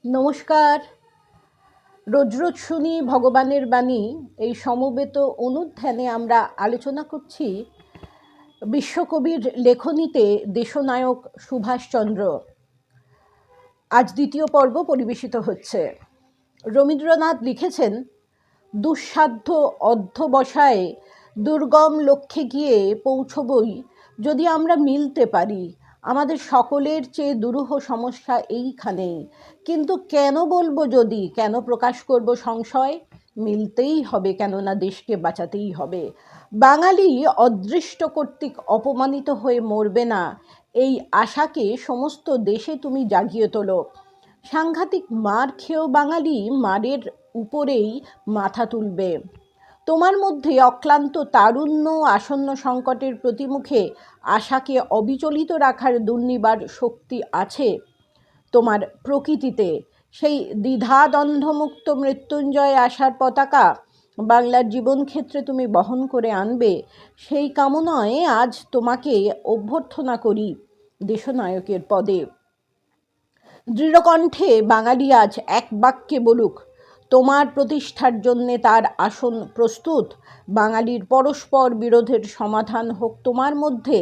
নমস্কার। রোজ রোজ শুনি ভগবানের বাণী। এই সমবেত অনুধ্যানে আমরা আলোচনা করছি বিশ্বকবির লেখনীতে দেশনায়ক সুভাষচন্দ্র। আজ দ্বিতীয় পর্ব পরিবেশিত হচ্ছে। রবীন্দ্রনাথ লিখেছেন, দুঃসাধ্য অধ্যবসায়ে দুর্গম লক্ষ্যে গিয়ে পৌঁছবই যদি আমরা মিলতে পারি। আমাদের সকলের চেয়ে দুরূহ সমস্যা এইখানেই। কিন্তু কেন বলবো যদি, কেন প্রকাশ করব সংশয়? মিলতেই হবে, কেননা দেশকে বাঁচাতেই হবে। বাঙালি অদৃষ্ট কর্তৃক অপমানিত হয়ে মরবে না, এই আশাকে সমস্ত দেশে তুমি জাগিয়ে তোলো। সাংঘাতিক মার খেয়েও বাঙালি মারের উপরেই মাথা তুলবে। তোমার মধ্যে অক্লান্ত তারুণ্য, আসন্ন সংকটের প্রতিমুখে আশাকে অবিচলিত রাখার দুর্নিবার শক্তি আছে তোমার প্রকৃতিতে। সেই দ্বিধাদ্বন্দ্বমুক্ত মৃত্যুঞ্জয় আশার পতাকা বাংলার জীবন ক্ষেত্রে তুমি বহন করে আনবে, সেই কামনায় আজ তোমাকে অভ্যর্থনা করি দেশনায়কের পদে। দৃঢ়কণ্ঠে বাঙালি আজ এক বাক্যে বলুক, তোমার প্রতিষ্ঠার জন্যে তার আসন প্রস্তুত। বাঙালির পরস্পর বিরোধের সমাধান হোক তোমার মধ্যে,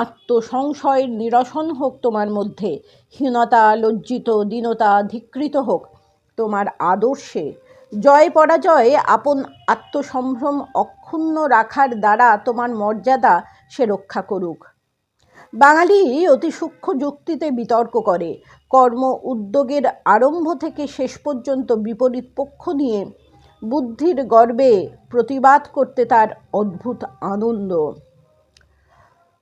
আত্মসংশয়ের নিরসন হোক তোমার মধ্যে, হীনতা, লজ্জিত, দীনতা ধিক্কৃত হোক তোমার আদর্শে। জয় পরাজয় আপন আত্মসম্ভ্রম অক্ষুণ্ণ রাখার দ্বারা তোমার মর্যাদা সে রক্ষা করুক। বাঙালি অতি সূক্ষ্ম যুক্তিতে বিতর্ক করে, কর্ম উদ্যোগের আরম্ভ থেকে শেষ পর্যন্ত বিপরীত পক্ষ নিয়ে বুদ্ধির গর্বে প্রতিবাদ করতে তার অদ্ভুত আনন্দ।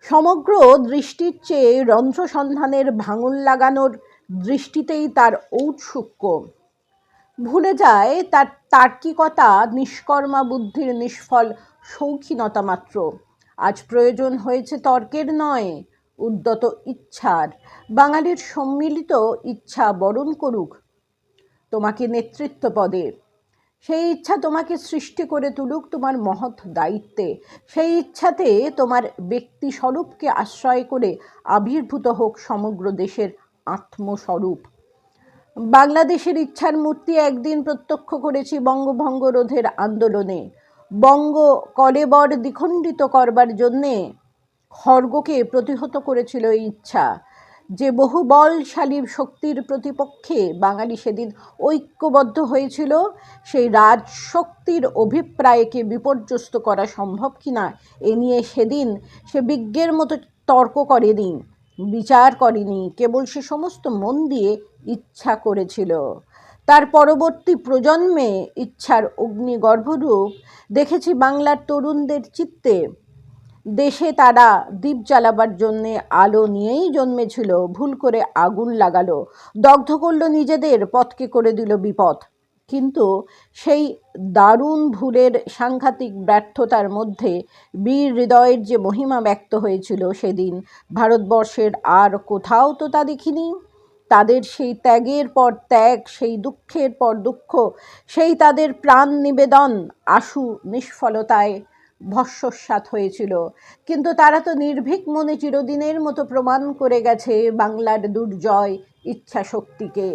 সমগ্র দৃষ্টির চেয়ে রন্ধ্রসন্ধানের ভাঙন লাগানোর দৃষ্টিতেই তার ঔৎসুক্য। ভুলে যায় তার তার্কিকতা নিষ্কর্মা বুদ্ধির নিষ্ফল শৌখিনতা মাত্র। আজ প্রয়োজন হয়েছে তর্কের নয়, উদ্যত ইচ্ছার। বাঙালির সম্মিলিত ইচ্ছা বরণ করুক তোমাকে নেতৃত্ব পদে। সেই ইচ্ছা তোমাকে সৃষ্টি করে তুলুক তোমার মহৎ দায়িত্বে। সেই ইচ্ছাতে তোমার ব্যক্তিস্বরূপকে আশ্রয় করে আবির্ভূত হোক সমগ্র দেশের আত্মস্বরূপ। বাংলাদেশের ইচ্ছার মূর্তি একদিন প্রত্যক্ষ করেছি বঙ্গভঙ্গ রোধের আন্দোলনে। বঙ্গ কলেবর দ্বিখণ্ডিত করবার জন্যে খড়গকে প্রতিহত করেছিল এই ইচ্ছা। যে বহু বলশালী শক্তির প্রতিপক্ষে বাঙালি সেদিন ঐক্যবদ্ধ হয়েছিল, সেই রাজশক্তির অভিপ্রায়কে বিপর্যস্ত করা সম্ভব কিনা এ নিয়ে সেদিন সে বিজ্ঞের মতো তর্ক করেনি, বিচার করেনি, কেবল সে সমস্ত মন দিয়ে ইচ্ছা করেছিল। তার পরবর্তী প্রজন্মে ইচ্ছার অগ্নিগর্ভরূপ দেখেছি বাংলার তরুণদের চিত্তে। দেশে তারা দ্বীপ জ্বালাবার জন্যে আলো নিয়েই জন্মেছিল, ভুল করে আগুন লাগালো, দগ্ধ করলো নিজেদের, পথকে করে দিল বিপদ। কিন্তু সেই দারুণ ভুলের সাংঘাতিক ব্যর্থতার মধ্যে বীর হৃদয়ের যে মহিমা ব্যক্ত হয়েছিল সেদিন ভারতবর্ষের আর কোথাও তো তা দেখিনি। তাদের সেই ত্যাগের পর ত্যাগ, সেই দুঃখের পর দুঃখ, সেই তাদের প্রাণ নিবেদন আশু নিষ্ফলতায় ভস্মসাৎ হয়েছিল। কিন্তু তারা তো নির্ভীক মনে চিরদিনের মতো প্রমাণ করে গেছে বাংলার দুর্জয় ইচ্ছা শক্তিকে।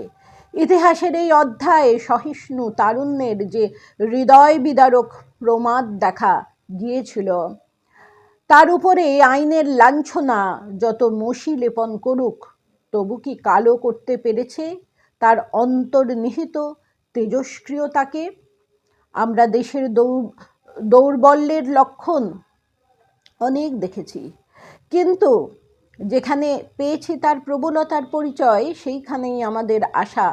ইতিহাসের এই অধ্যায়ে সহিষ্ণু তারুণ্যের যে হৃদয় বিদারক প্রমাদ দেখা গিয়েছিল, তার উপরে আইনের লাঞ্ছনা যত মসি লেপন করুক, তবু কি কালো করতে পেরেছে তার অন্তর্নিহিত তেজস্ক্রিয়তাকে? আমরা দেশের দৌর্বল্যের লক্ষণ অনেক দেখেছি, কিন্তু যেখানে পেয়েছি তার প্রবলতার পরিচয়, সেইখানেই আমাদের আশা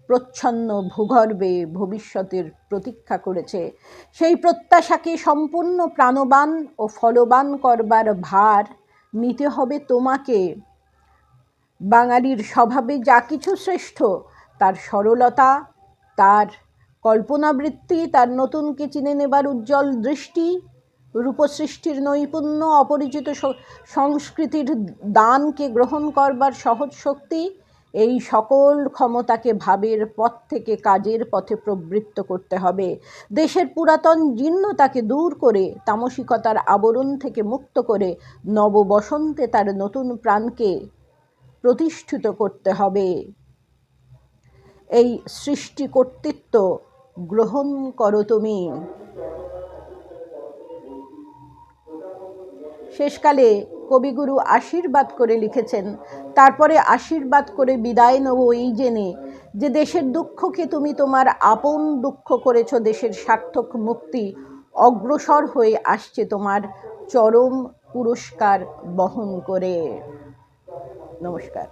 প্রচ্ছন্ন ভূগর্ভে ভবিষ্যতের প্রতীক্ষা করেছে। সেই প্রত্যাশাকে সম্পূর্ণ প্রাণবান ও ফলবান করবার ভার নিতে হবে তোমাকে। বাঙালির স্বভাবে যা কিছু শ্রেষ্ঠ, তার সরলতা, তার কল্পনাবৃত্তি, তার নতুনকে চিনে নেবার উজ্জ্বল দৃষ্টি, রূপসৃষ্টির নৈপুণ্য, অপরিচিত সংস্কৃতির দানকে গ্রহণ করবার সহজ শক্তি, এই সকল ক্ষমতাকে ভাবের পথ থেকে কাজের পথে প্রবৃত্ত করতে হবে। দেশের পুরাতন জীর্ণতাকে দূর করে, তামসিকতার আবরণ থেকে মুক্ত করে নববসন্তে তার নতুন প্রাণকে প্রতিষ্ঠিত করতে হবে। এই সৃষ্টি কর্তৃত্ব গ্রহণ করো তুমি। শেষকালে কবিগুরু আশীর্বাদ করে লিখেছেন, তারপরে আশীর্বাদ করে বিদায় নেব এই জেনে যে দেশের দুঃখকে তুমি তোমার আপন দুঃখ করেছ, দেশের সার্থক মুক্তি অগ্রসর হয়ে আসছে তোমার চরম পুরস্কার বহন করে। নমস্কার।